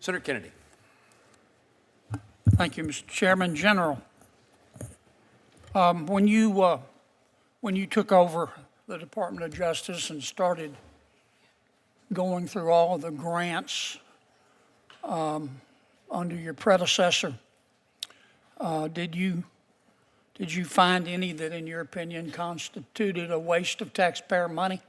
Senator Kennedy. Thank you, Mr. Chairman. General, when you took over the Department of Justice and started going through all of the grants under your predecessor, did you find any that, in your opinion, constituted a waste of taxpayer money?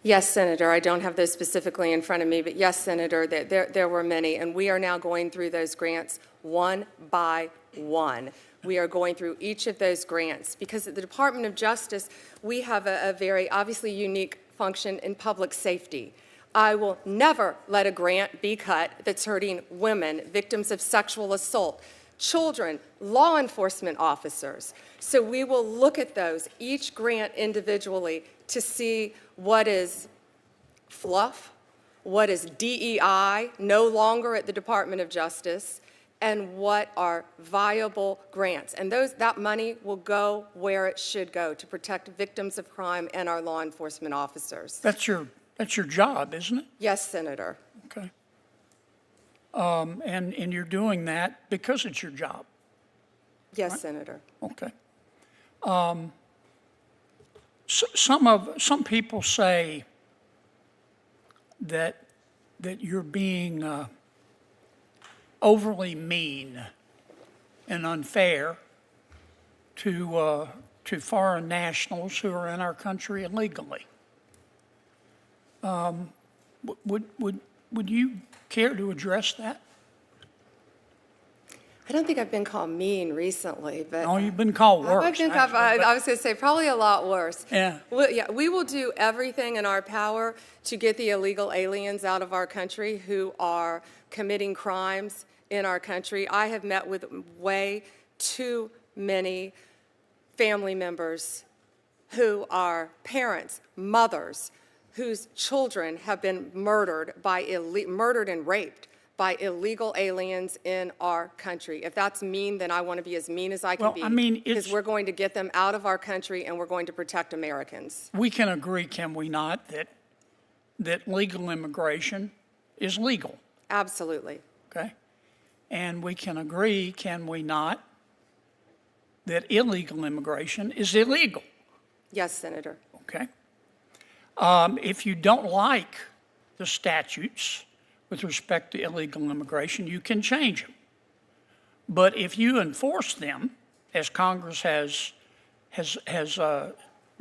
Yes, Senator. I don't have those specifically in front of me, but yes, Senator, there were many, and we are now going through those grants one by one. We are going through each of those grants because at the Department of Justice, we have a very obviously unique function in public safety. I will never let a grant be cut that's hurting women, victims of sexual assault, children, law enforcement officers. So we will look at those, each grant individually, to see what is fluff, what is DEI, no longer at the Department of Justice, and what are viable grants. And that money will go where it should go to protect victims of crime and our law enforcement officers. That's your job, isn't it? Yes, Senator. Okay. And you're doing that because it's your job. Yes, right? Senator. Okay. Some people say that you're being overly mean and unfair to foreign nationals who are in our country illegally. Would you care to address that? I don't think I've been called mean recently, but No, you've been called worse. I was going to say probably a lot worse. Yeah. We will do everything in our power to get the illegal aliens out of our country who are committing crimes in our country. I have met with way too many family members who are parents, mothers, whose children have been murdered and raped by illegal aliens in our country. If that's mean, then I want to be as mean as I can be. I mean, because we're going to get them out of our country and we're going to protect Americans. We can agree, can we not, that legal immigration is legal? Absolutely. Okay. And we can agree, can we not, that illegal immigration is illegal? Yes, Senator. Okay. If you don't like the statutes with respect to illegal immigration, you can change them. But if you enforce them, as Congress has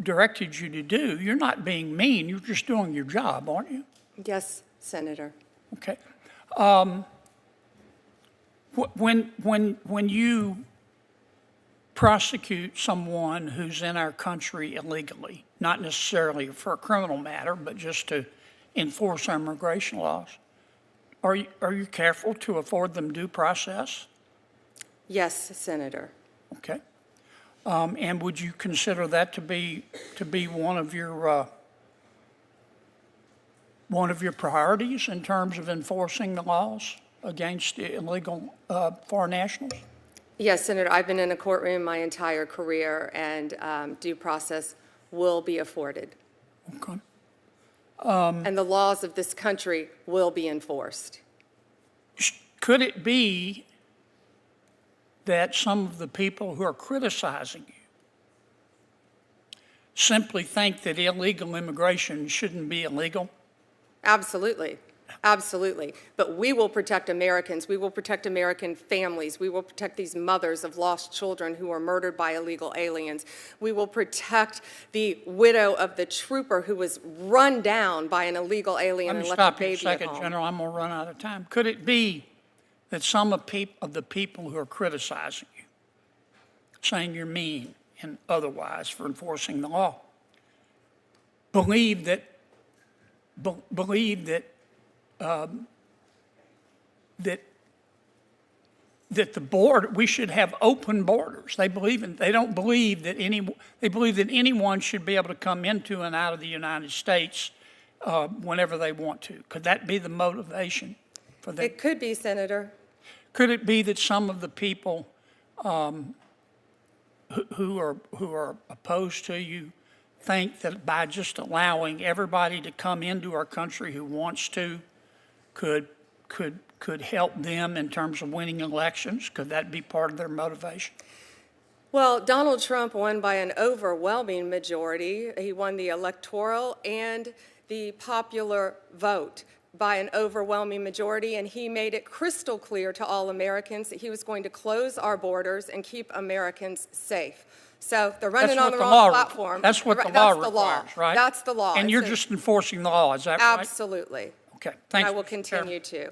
directed you to do, you're not being mean, you're just doing your job, aren't you? Yes, Senator. Okay. When you prosecute someone who's in our country illegally, not necessarily for a criminal matter, but just to enforce our immigration laws, are you careful to afford them due process? Yes, Senator. Okay. And would you consider that to be one of your priorities in terms of enforcing the laws against illegal foreign nationals? Yes, Senator. I've been in a courtroom my entire career, and due process will be afforded. Okay. And the laws of this country will be enforced. Could it be that some of the people who are criticizing you simply think that illegal immigration shouldn't be illegal? Absolutely. Absolutely. But we will protect Americans. We will protect American families. We will protect these mothers of lost children who are murdered by illegal aliens. We will protect the widow of the trooper who was run down by an illegal alien and left a baby at home. Let me stop you a second, General. I'm going to run out of time. Could it be that some of the people who are criticizing you, saying you're mean and otherwise for enforcing the law, believe that the border, we should have open borders. They believe that anyone should be able to come into and out of the United States whenever they want to. Could that be the motivation for that? It could be, Senator. Could it be that some of the people who are opposed to you think that by just allowing everybody to come into our country who wants to, could help them in terms of winning elections? Could that be part of their motivation? Well, Donald Trump won by an overwhelming majority. He won the electoral and the popular vote by an overwhelming majority, and he made it crystal clear to all Americans that he was going to close our borders and keep Americans safe. So they're running on the wrong platform. That's what the law requires, right? That's the law. And you're just enforcing the law, is that right? Absolutely. Okay, thank you. I will continue to.